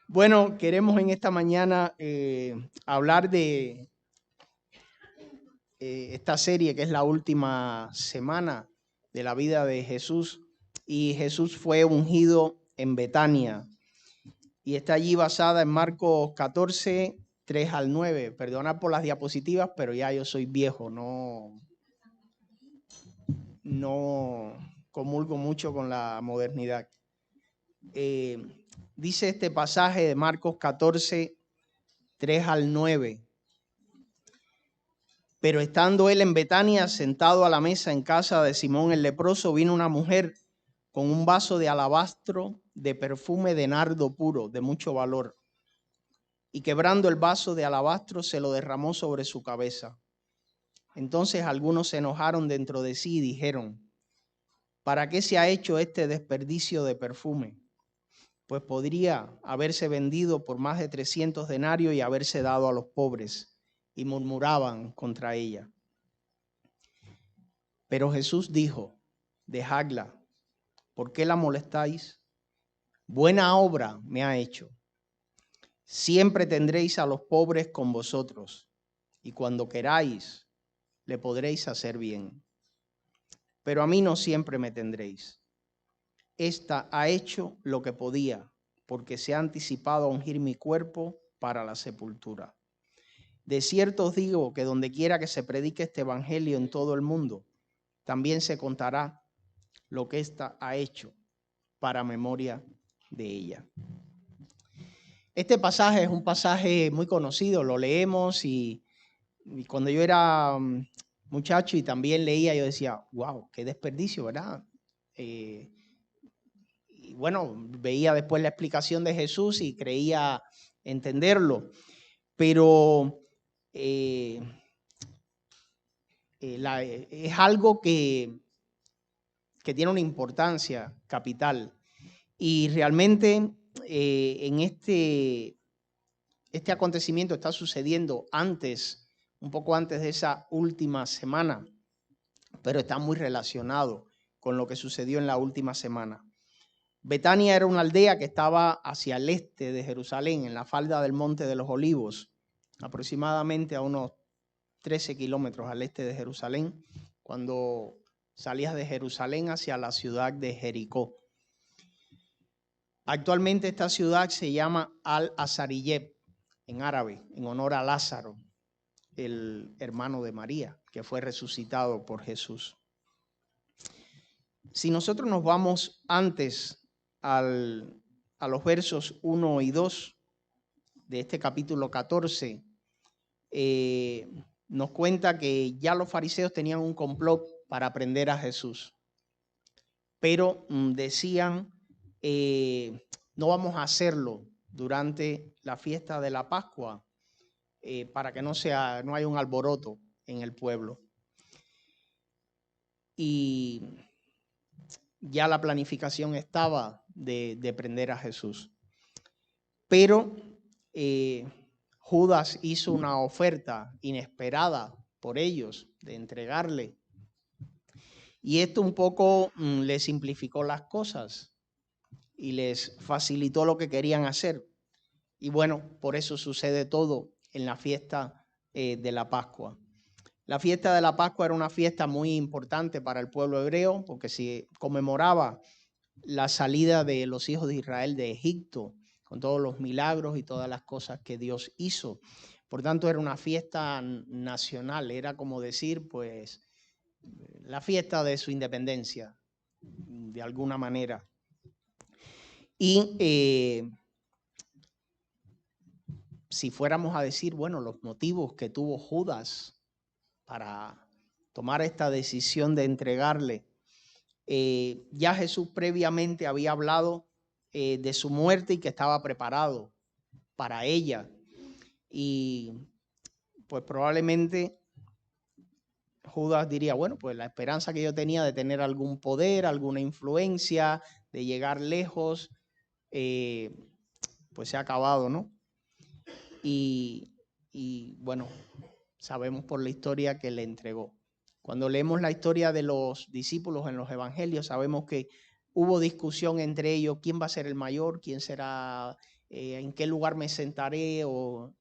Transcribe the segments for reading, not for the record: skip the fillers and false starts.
Bueno, queremos en esta mañana hablar de esta serie que es la última semana de la vida de Jesús. Y Jesús fue ungido en Betania y está allí basada en Marcos 14, 3 al 9. Perdona por las diapositivas, pero ya yo soy viejo, no comulgo mucho con la modernidad. Dice este pasaje de Marcos 14, 3 al 9. Pero estando él en Betania, sentado a la mesa en casa de Simón el leproso, vino una mujer con un vaso de alabastro de perfume de nardo puro, de mucho valor. Y quebrando el vaso de alabastro, se lo derramó sobre su cabeza. Entonces algunos se enojaron dentro de sí y dijeron: ¿para qué se ha hecho este desperdicio de perfume? Pues podría haberse vendido por más de 300 denarios y haberse dado a los pobres. Y murmuraban contra ella. Pero Jesús dijo: dejadla, ¿por qué la molestáis? Buena obra me ha hecho. Siempre tendréis a los pobres con vosotros, y cuando queráis, le podréis hacer bien. Pero a mí no siempre me tendréis. Esta ha hecho lo que podía, porque se ha anticipado a ungir mi cuerpo para la sepultura. De cierto os digo que donde quiera que se predique este evangelio en todo el mundo, también se contará lo que ésta ha hecho para memoria de ella. Este pasaje es un pasaje muy conocido, lo leemos y cuando yo era muchacho y también leía, yo decía: wow, qué desperdicio, ¿verdad? Y bueno, veía después la explicación de Jesús y creía entenderlo, pero es algo que tiene una importancia capital. Y realmente en este acontecimiento está sucediendo antes, un poco antes de esa última semana, pero está muy relacionado con lo que sucedió en la última semana. Betania era una aldea que estaba hacia el este de Jerusalén, en la falda del Monte de los Olivos, aproximadamente a unos 13 kilómetros al este de Jerusalén, cuando salías de Jerusalén hacia la ciudad de Jericó. Actualmente esta ciudad se llama Al-Azariyeb, en árabe, en honor a Lázaro, el hermano de María, que fue resucitado por Jesús. Si nosotros nos vamos antes a los versos 1 y 2 de este capítulo 14, nos cuenta que ya los fariseos tenían un complot para prender a Jesús, pero decían: no vamos a hacerlo durante la fiesta de la Pascua, para que no haya un alboroto en el pueblo. Y ya la planificación estaba de prender a Jesús. Pero Judas hizo una oferta inesperada por ellos de entregarle. Y esto un poco les simplificó las cosas y les facilitó lo que querían hacer. Y bueno, por eso sucede todo en la fiesta de la Pascua. La fiesta de la Pascua era una fiesta muy importante para el pueblo hebreo porque se conmemoraba la salida de los hijos de Israel de Egipto, con todos los milagros y todas las cosas que Dios hizo. Por tanto, era una fiesta nacional, era como decir, pues, la fiesta de su independencia, de alguna manera. Y si fuéramos a decir, bueno, los motivos que tuvo Judas para tomar esta decisión de entregarle, ya Jesús previamente había hablado de su muerte y que estaba preparado para ella. Y pues probablemente Judas diría: bueno, pues la esperanza que yo tenía de tener algún poder, alguna influencia, de llegar lejos, pues se ha acabado, ¿no? Y bueno, sabemos por la historia que le entregó. Cuando leemos la historia de los discípulos en los evangelios, sabemos que hubo discusión entre ellos: quién va a ser el mayor, quién será en qué lugar me sentaré, o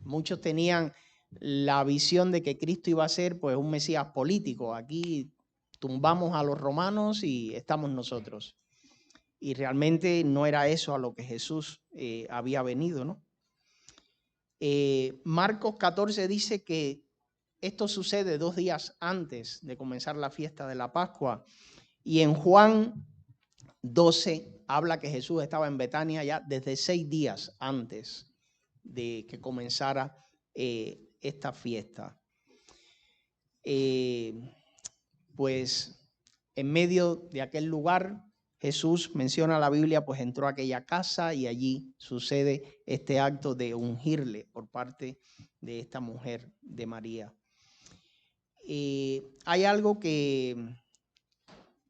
muchos tenían la visión de que Cristo iba a ser pues un Mesías político. Aquí tumbamos a los romanos y estamos nosotros. Y realmente no era eso a lo que Jesús había venido, ¿no? Marcos 14 dice que esto sucede 2 días antes de comenzar la fiesta de la Pascua. Y en Juan 12 habla que Jesús estaba en Betania ya desde 6 días antes de que comenzara esta fiesta. Pues en medio de aquel lugar, Jesús, menciona la Biblia, pues entró a aquella casa y allí sucede este acto de ungirle por parte de esta mujer, de María. Hay algo que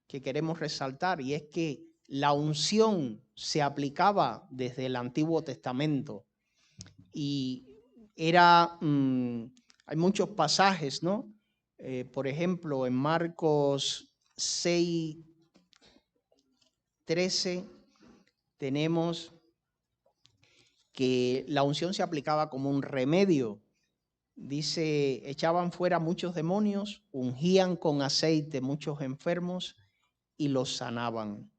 queremos resaltar, y es que la unción se aplicaba desde el Antiguo Testamento y era, hay muchos pasajes, ¿no? Por ejemplo, en Marcos 6:13 tenemos que la unción se aplicaba como un remedio. Dice, echaban fuera muchos demonios, ungían con aceite muchos enfermos y los sanaban.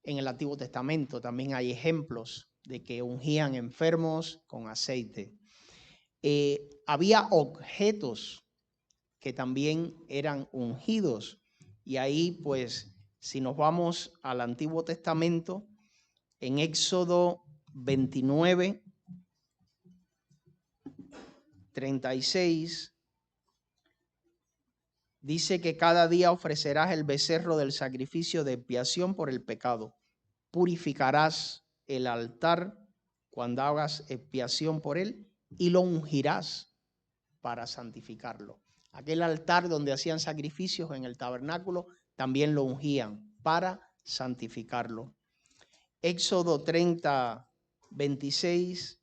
En el Antiguo Testamento también hay ejemplos de que ungían enfermos con aceite. Había objetos que también eran ungidos. Y ahí, pues, si nos vamos al Antiguo Testamento, en Éxodo 29, 36, dice que cada día ofrecerás el becerro del sacrificio de expiación por el pecado. Purificarás el altar cuando hagas expiación por él y lo ungirás para santificarlo. Aquel altar donde hacían sacrificios en el tabernáculo también lo ungían para santificarlo. Éxodo 30, 26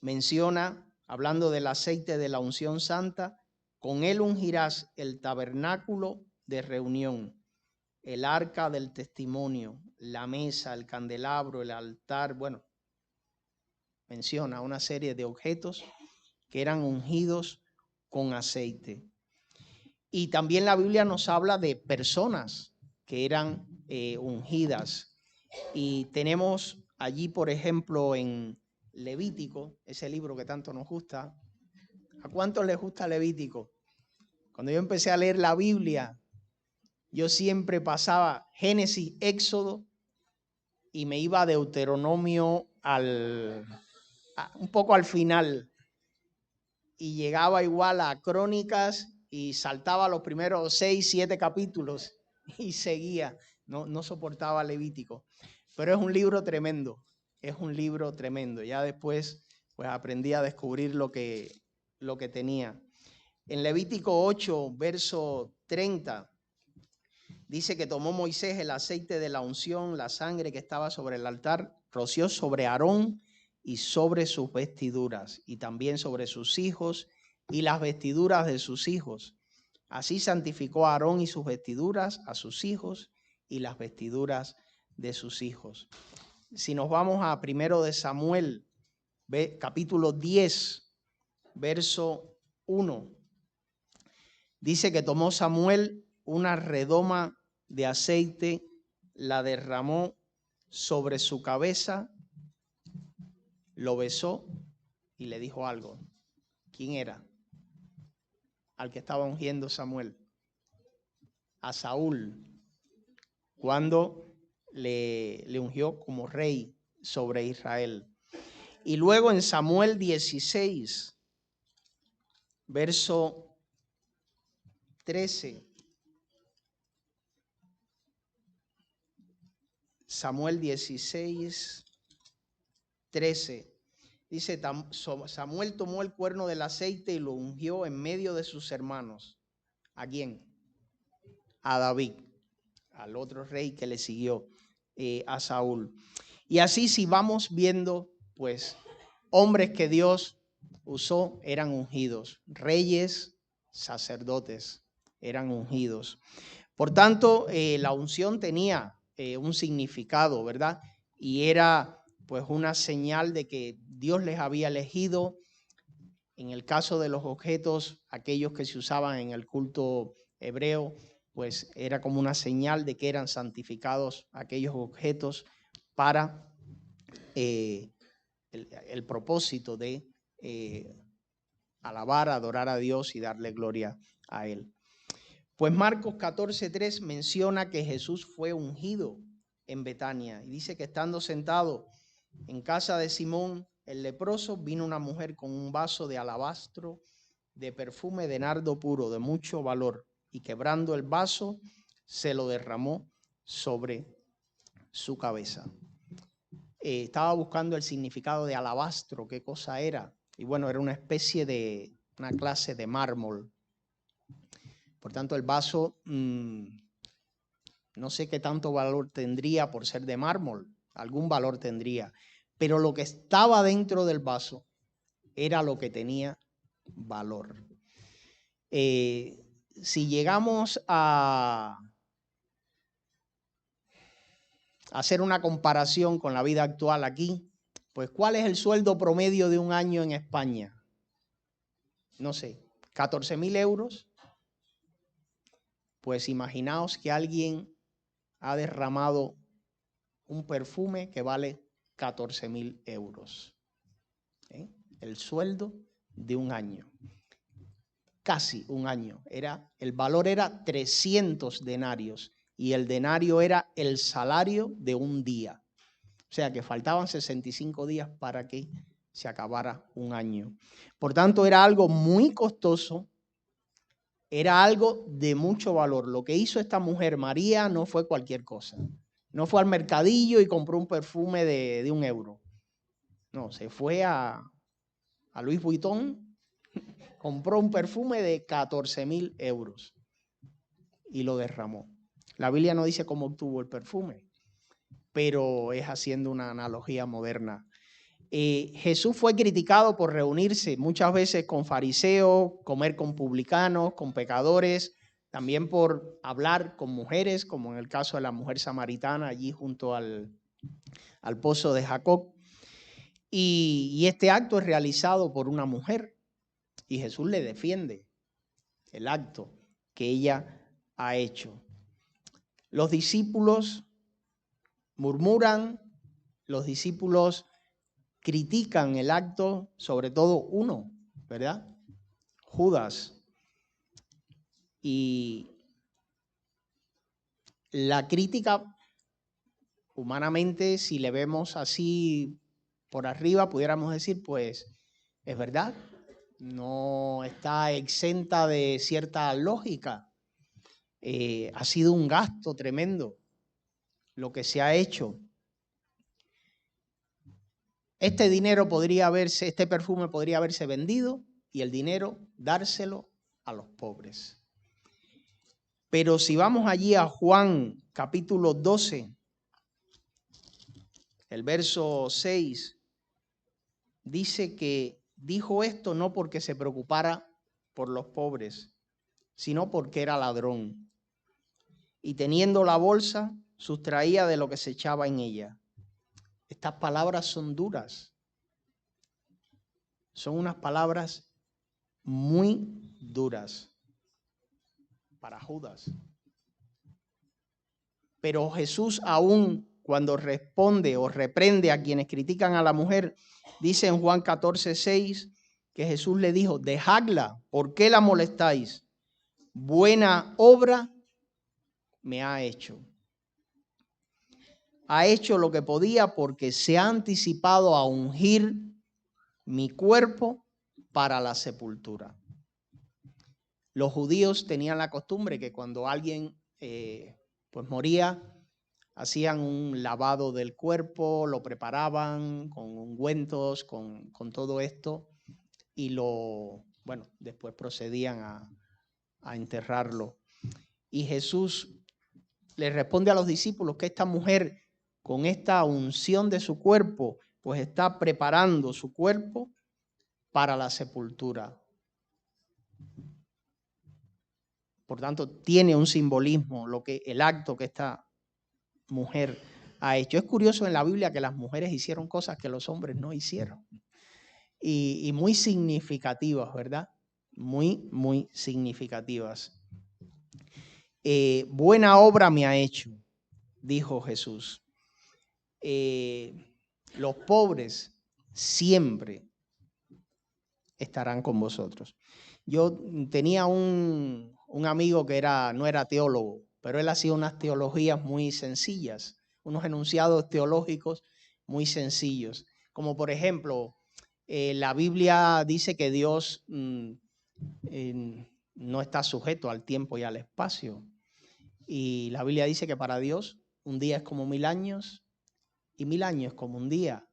menciona, hablando del aceite de la unción santa, con él ungirás el tabernáculo de reunión, el arca del testimonio, la mesa, el candelabro, el altar. Bueno, menciona una serie de objetos que eran ungidos con aceite. Y también la Biblia nos habla de personas que eran ungidas. Y tenemos allí, por ejemplo, en Levítico, ese libro que tanto nos gusta. ¿A cuántos les gusta Levítico? Cuando yo empecé a leer la Biblia, yo siempre pasaba Génesis, Éxodo y me iba a Deuteronomio un poco al final. Y llegaba igual a Crónicas y saltaba los primeros 6, 7 capítulos y seguía. No soportaba Levítico. Pero es un libro tremendo, es un libro tremendo. Ya después pues aprendí a descubrir lo que tenía. En Levítico 8, verso 30, dice que tomó Moisés el aceite de la unción, la sangre que estaba sobre el altar, roció sobre Aarón y sobre sus vestiduras, y también sobre sus hijos y las vestiduras de sus hijos. Así santificó a Aarón y sus vestiduras, a sus hijos y las vestiduras de sus hijos. Si nos vamos a 1 de Samuel, capítulo 10, verso 1, dice que tomó Samuel una redoma de aceite, la derramó sobre su cabeza, lo besó y le dijo algo. ¿Quién era? Al que estaba ungiendo Samuel. A Saúl, cuando le ungió como rey sobre Israel. Y luego en Samuel 16, verso 13. Samuel 16, 13. Dice, Samuel tomó el cuerno del aceite y lo ungió en medio de sus hermanos. ¿A quién? A David, al otro rey que le siguió a Saúl. Y así, si vamos viendo, pues, hombres que Dios usó eran ungidos. Reyes, sacerdotes eran ungidos. Por tanto, la unción tenía un significado, ¿verdad? Y era pues una señal de que Dios les había elegido. En el caso de los objetos, aquellos que se usaban en el culto hebreo, pues era como una señal de que eran santificados aquellos objetos para el propósito de alabar, adorar a Dios y darle gloria a Él. Pues Marcos 14:3 menciona que Jesús fue ungido en Betania y dice que estando sentado en casa de Simón el leproso, vino una mujer con un vaso de alabastro de perfume de nardo puro de mucho valor, y quebrando el vaso se lo derramó sobre su cabeza. Estaba buscando el significado de alabastro, qué cosa era, y bueno, era una especie de, una clase de mármol. Por tanto, el vaso, no sé qué tanto valor tendría por ser de mármol, algún valor tendría, pero lo que estaba dentro del vaso era lo que tenía valor. Si llegamos a hacer una comparación con la vida actual aquí, pues ¿cuál es el sueldo promedio de un año en España? No sé, 14.000 euros. Pues imaginaos que alguien ha derramado un perfume que vale 14.000 euros. El sueldo de un año. Casi un año. El valor era 300 denarios y el denario era el salario de un día. O sea que faltaban 65 días para que se acabara un año. Por tanto, era algo muy costoso, era algo de mucho valor. Lo que hizo esta mujer, María, no fue cualquier cosa. No fue al mercadillo y compró un perfume de 1 euro. No, se fue a Louis Vuitton, compró un perfume de 14.000 euros y lo derramó. La Biblia no dice cómo obtuvo el perfume, pero es haciendo una analogía moderna. Jesús fue criticado por reunirse muchas veces con fariseos, comer con publicanos, con pecadores, también por hablar con mujeres, como en el caso de la mujer samaritana allí junto al pozo de Jacob. Y este acto es realizado por una mujer y Jesús le defiende el acto que ella ha hecho. Los discípulos murmuran, los discípulos critican el acto, sobre todo uno, ¿verdad? Judas. Y la crítica, humanamente, si le vemos así por arriba, pudiéramos decir, pues es verdad, no está exenta de cierta lógica. Ha sido un gasto tremendo lo que se ha hecho. Este perfume podría haberse vendido y el dinero dárselo a los pobres. Pero si vamos allí a Juan capítulo 12, el verso 6, dice que dijo esto no porque se preocupara por los pobres, sino porque era ladrón. Y teniendo la bolsa, sustraía de lo que se echaba en ella. Estas palabras son duras. Son unas palabras muy duras para Judas. Pero Jesús, aún cuando responde o reprende a quienes critican a la mujer, dice en Juan 14:6 que Jesús le dijo: dejadla, ¿por qué la molestáis? Buena obra me ha hecho. Ha hecho lo que podía porque se ha anticipado a ungir mi cuerpo para la sepultura. Los judíos tenían la costumbre que cuando alguien pues moría, hacían un lavado del cuerpo, lo preparaban con ungüentos, con todo esto, y después procedían a enterrarlo. Y Jesús le responde a los discípulos que esta mujer, con esta unción de su cuerpo, pues está preparando su cuerpo para la sepultura. Por tanto, tiene un simbolismo el acto que esta mujer ha hecho. Es curioso en la Biblia que las mujeres hicieron cosas que los hombres no hicieron. Y muy significativas, ¿verdad? Muy, muy significativas. Buena obra me ha hecho, dijo Jesús. Los pobres siempre estarán con vosotros. Yo tenía un amigo que no era teólogo, pero él hacía unas teologías muy sencillas, unos enunciados teológicos muy sencillos. Como por ejemplo, la Biblia dice que Dios no está sujeto al tiempo y al espacio. Y la Biblia dice que para Dios un día es como 1000 años y 1000 años como un día.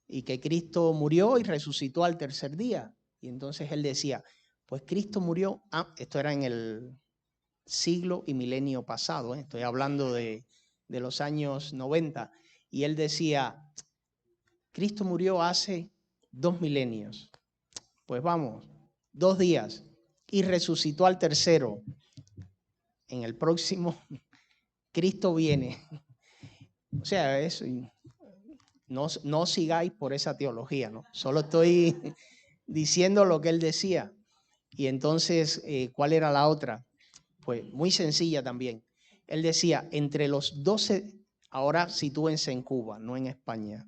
Y que Cristo murió y resucitó al tercer día. Y entonces él decía, pues Cristo murió, esto era en el siglo y milenio pasado, estoy hablando de los años 90, y él decía, Cristo murió hace 2 milenios, pues vamos, 2 días, y resucitó al tercero. En el próximo, Cristo viene. O sea, eso, no sigáis por esa teología, ¿no? Solo estoy diciendo lo que él decía. Y entonces, ¿cuál era la otra? Pues muy sencilla también. Él decía, entre los 12, ahora sitúense en Cuba, no en España.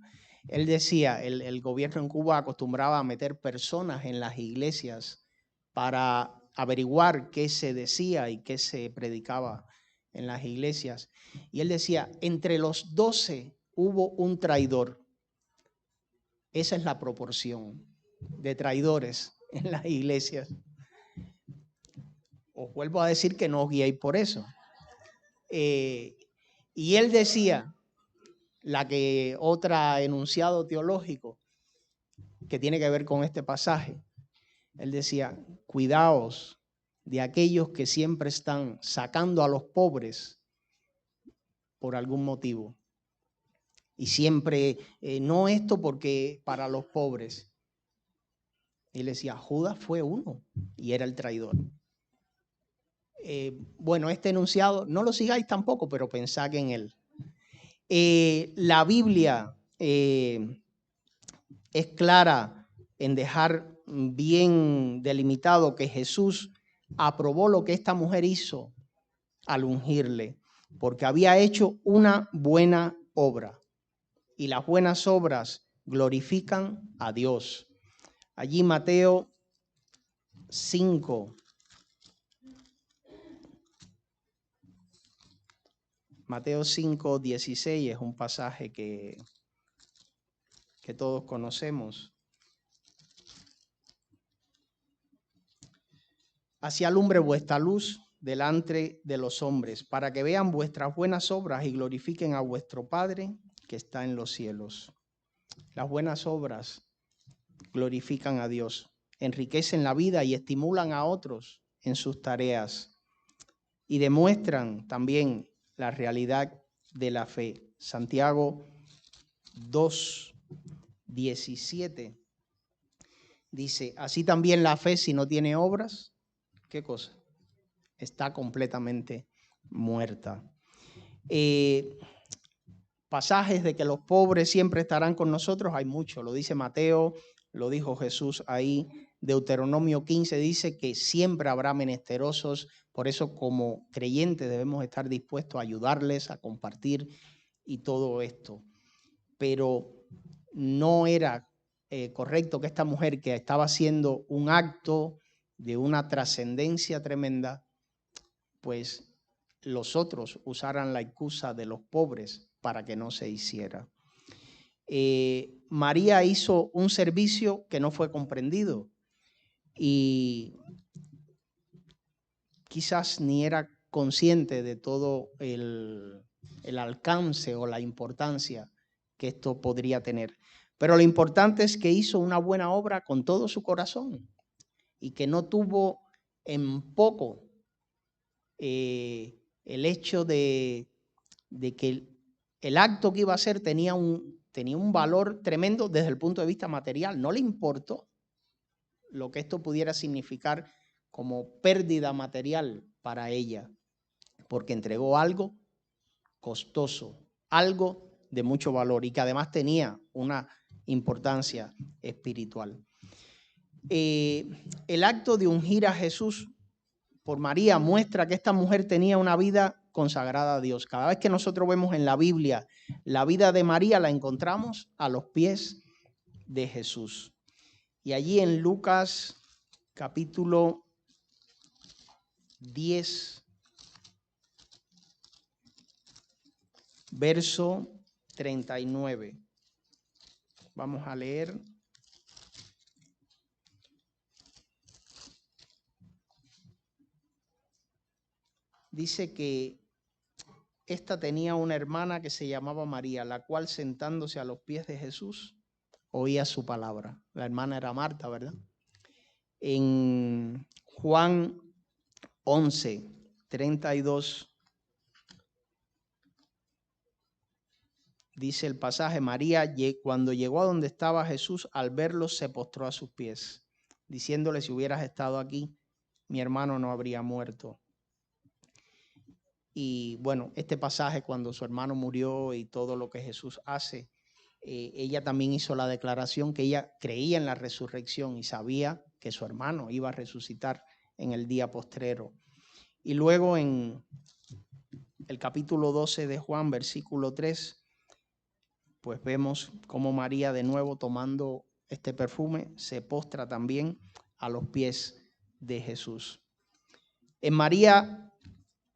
Él decía, el gobierno en Cuba acostumbraba a meter personas en las iglesias para averiguar qué se decía y qué se predicaba en las iglesias. Y él decía, entre los 12 hubo un traidor. Esa es la proporción de traidores en las iglesias. Os vuelvo a decir que no os guiéis por eso. Y él decía, otra enunciado teológico que tiene que ver con este pasaje, él decía, cuidaos de aquellos que siempre están sacando a los pobres por algún motivo. Y siempre, no esto porque para los pobres. Y él decía, Judas fue uno y era el traidor. Bueno, este enunciado, no lo sigáis tampoco, pero pensad en él. La Biblia es clara en dejar bien delimitado que Jesús aprobó lo que esta mujer hizo al ungirle, porque había hecho una buena obra y las buenas obras glorifican a Dios. Allí Mateo 5. Mateo 5, 16 es un pasaje que todos conocemos. Así alumbre vuestra luz delante de los hombres, para que vean vuestras buenas obras y glorifiquen a vuestro Padre que está en los cielos. Las buenas obras glorifican a Dios, enriquecen la vida y estimulan a otros en sus tareas y demuestran también la realidad de la fe. Santiago 2, 17 dice, así también la fe, si no tiene obras, ¿qué cosa? Está completamente muerta. Pasajes de que los pobres siempre estarán con nosotros, hay muchos, lo dice Mateo, lo dijo Jesús ahí. Deuteronomio 15 dice que siempre habrá menesterosos, por eso como creyentes debemos estar dispuestos a ayudarles, a compartir y todo esto. Pero no era correcto que esta mujer, que estaba haciendo un acto de una trascendencia tremenda, pues los otros usaran la excusa de los pobres para que no se hiciera. María hizo un servicio que no fue comprendido y quizás ni era consciente de todo el alcance o la importancia que esto podría tener. Pero lo importante es que hizo una buena obra con todo su corazón y que no tuvo en poco el hecho de que el acto que iba a hacer tenía un valor tremendo desde el punto de vista material. No le importó lo que esto pudiera significar como pérdida material para ella, porque entregó algo costoso, algo de mucho valor y que además tenía una importancia espiritual. El acto de ungir a Jesús por María muestra que esta mujer tenía una vida consagrada a Dios. Cada vez que nosotros vemos en la Biblia la vida de María, la encontramos a los pies de Jesús. Y allí en Lucas capítulo 10, verso 39. Vamos a leer. Dice que esta tenía una hermana que se llamaba María, la cual sentándose a los pies de Jesús oía su palabra. La hermana era Marta, ¿verdad? En Juan 11, 32, dice el pasaje, María cuando llegó a donde estaba Jesús, al verlo se postró a sus pies, diciéndole, si hubieras estado aquí, mi hermano no habría muerto. Y bueno, este pasaje cuando su hermano murió y todo lo que Jesús hace, ella también hizo la declaración que ella creía en la resurrección y sabía que su hermano iba a resucitar en el día postrero. Y luego en el capítulo 12 de Juan, versículo 3, pues vemos cómo María de nuevo tomando este perfume se postra también a los pies de Jesús. En María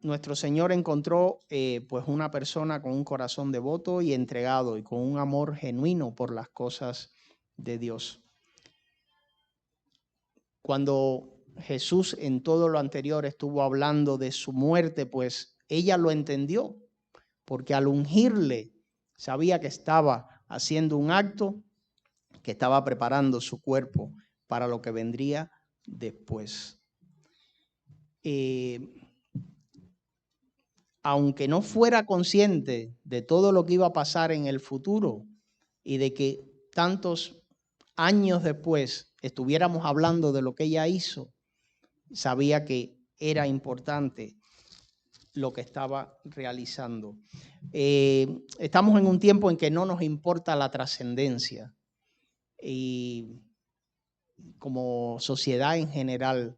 nuestro Señor encontró pues una persona con un corazón devoto y entregado y con un amor genuino por las cosas de Dios. Cuando Jesús en todo lo anterior estuvo hablando de su muerte, pues ella lo entendió, porque al ungirle sabía que estaba haciendo un acto, que estaba preparando su cuerpo para lo que vendría después. Aunque no fuera consciente de todo lo que iba a pasar en el futuro y de que tantos años después estuviéramos hablando de lo que ella hizo, sabía que era importante lo que estaba realizando. Estamos en un tiempo en que no nos importa la trascendencia y como sociedad en general,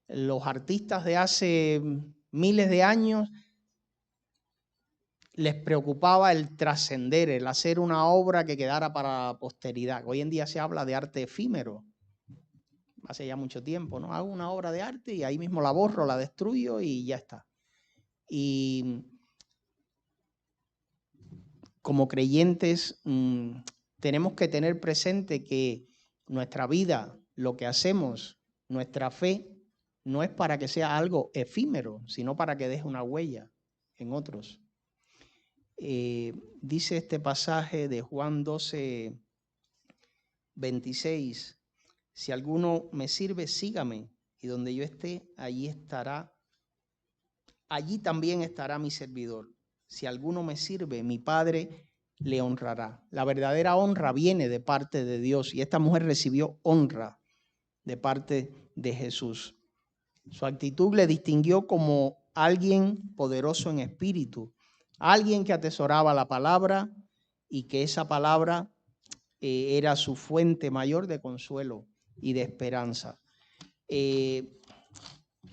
los artistas de hace miles de años les preocupaba el trascender, el hacer una obra que quedara para la posteridad. Hoy en día se habla de arte efímero. Hace ya mucho tiempo, ¿no? Hago una obra de arte y ahí mismo la borro, la destruyo y ya está. Y como creyentes tenemos que tener presente que nuestra vida, lo que hacemos, nuestra fe, no es para que sea algo efímero, sino para que deje una huella en otros. Dice este pasaje de Juan 12, 26, si alguno me sirve, sígame, y donde yo esté, allí también estará mi servidor. Si alguno me sirve, mi Padre le honrará. La verdadera honra viene de parte de Dios, y esta mujer recibió honra de parte de Jesús. Su actitud le distinguió como alguien poderoso en espíritu, alguien que atesoraba la palabra y que esa palabra era su fuente mayor de consuelo y de esperanza.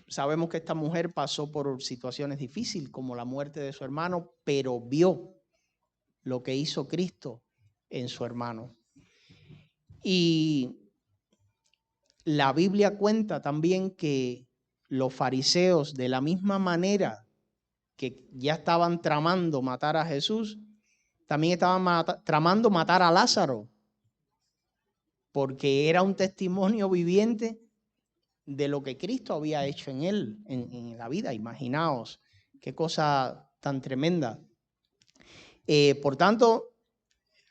Sabemos que esta mujer pasó por situaciones difíciles como la muerte de su hermano, pero vio lo que hizo Cristo en su hermano. Y la Biblia cuenta también que los fariseos, de la misma manera que ya estaban tramando matar a Jesús, también estaban tramando matar a Lázaro, porque era un testimonio viviente de lo que Cristo había hecho en él, en la vida. Imaginaos qué cosa tan tremenda. Por tanto,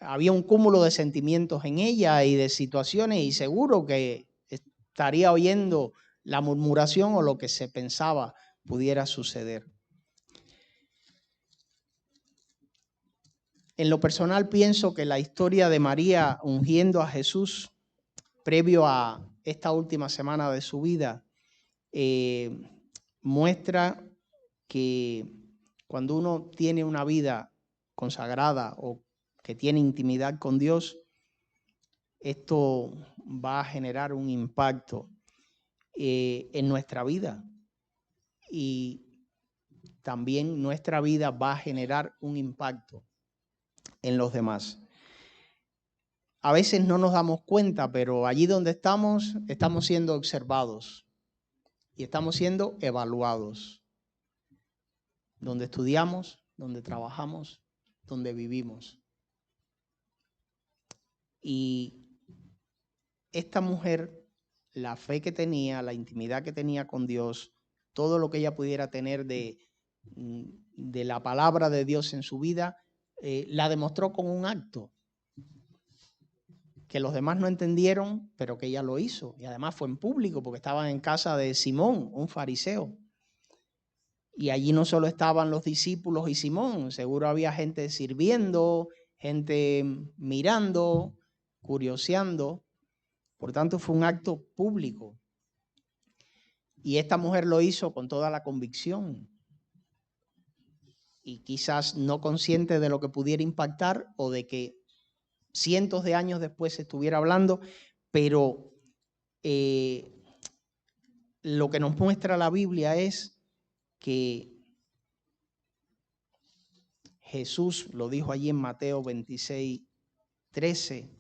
había un cúmulo de sentimientos en ella y de situaciones, y seguro que estaría oyendo la murmuración o lo que se pensaba pudiera suceder. En lo personal pienso que la historia de María ungiendo a Jesús previo a esta última semana de su vida muestra que cuando uno tiene una vida consagrada o que tiene intimidad con Dios, esto va a generar un impacto en nuestra vida, y también nuestra vida va a generar un impacto en los demás. A veces no nos damos cuenta, pero allí donde estamos siendo observados y estamos siendo evaluados. Donde estudiamos, donde trabajamos, donde vivimos. Y esta mujer, la fe que tenía, la intimidad que tenía con Dios, todo lo que ella pudiera tener de la palabra de Dios en su vida, la demostró con un acto que los demás no entendieron, pero que ella lo hizo. Y además fue en público, porque estaban en casa de Simón, un fariseo. Y allí no solo estaban los discípulos y Simón, seguro había gente sirviendo, gente mirando, curioseando. Por tanto, fue un acto público. Y esta mujer lo hizo con toda la convicción. Y quizás no consciente de lo que pudiera impactar o de que cientos de años después se estuviera hablando, pero lo que nos muestra la Biblia es que Jesús lo dijo allí en Mateo 26, 13.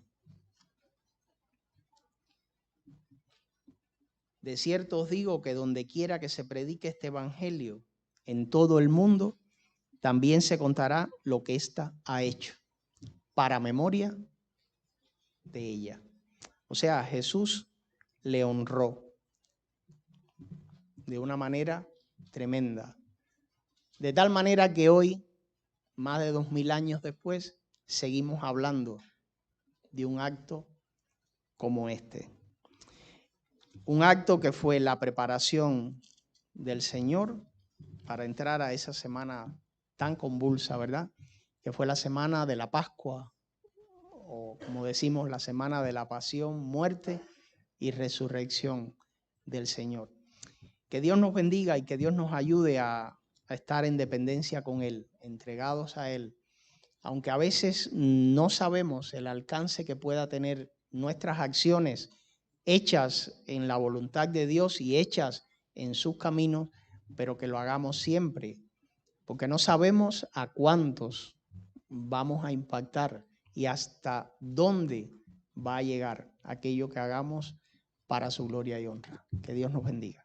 De cierto os digo que donde quiera que se predique este evangelio en todo el mundo, también se contará lo que ésta ha hecho, para memoria de ella. O sea, Jesús le honró de una manera tremenda. De tal manera que hoy, más de 2000 años después, seguimos hablando de un acto como este. Un acto que fue la preparación del Señor para entrar a esa semana tan convulsa, ¿verdad? Que fue la semana de la Pascua, o como decimos, la semana de la pasión, muerte y resurrección del Señor. Que Dios nos bendiga y que Dios nos ayude a estar en dependencia con Él, entregados a Él. Aunque a veces no sabemos el alcance que pueda tener nuestras acciones hechas en la voluntad de Dios y hechas en sus caminos, pero que lo hagamos siempre, porque no sabemos a cuántos vamos a impactar y hasta dónde va a llegar aquello que hagamos para su gloria y honra. Que Dios nos bendiga.